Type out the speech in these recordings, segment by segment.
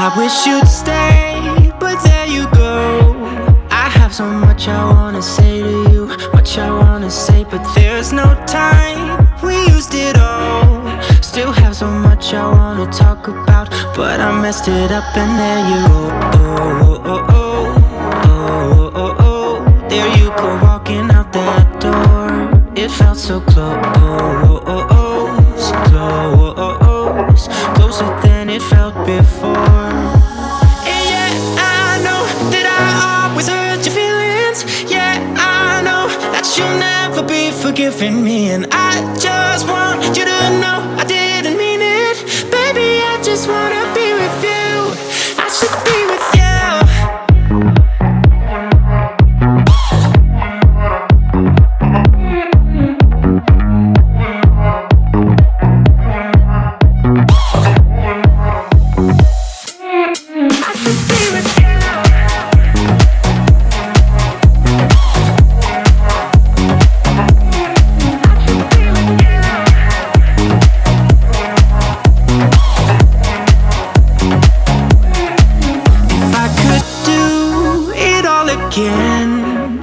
I wish you'd stay, but there you go. I have so much I wanna say to you, much I wanna say, but there's no time. We used it all. Still have so much I wanna talk about, but I messed it up and there you go. Oh, oh, oh, oh, oh, oh. There you go, walking out that door. It felt so close, close, closer than it felt before. And yeah, I know that I always hurt your feelings. Yeah, I know that you'll never be forgiving me, and I just want you to know I didn't mean it. Baby, I just wanna be with you. I should be with you.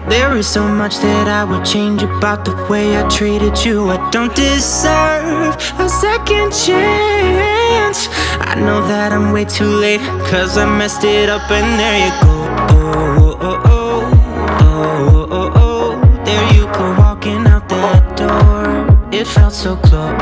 There is so much that I would change about the way I treated you. I don't deserve a second chance. I know that I'm way too late, cause I messed it up and there you go. Oh, oh, oh, oh, oh, oh, oh. There you go, walking out that door. It felt so close,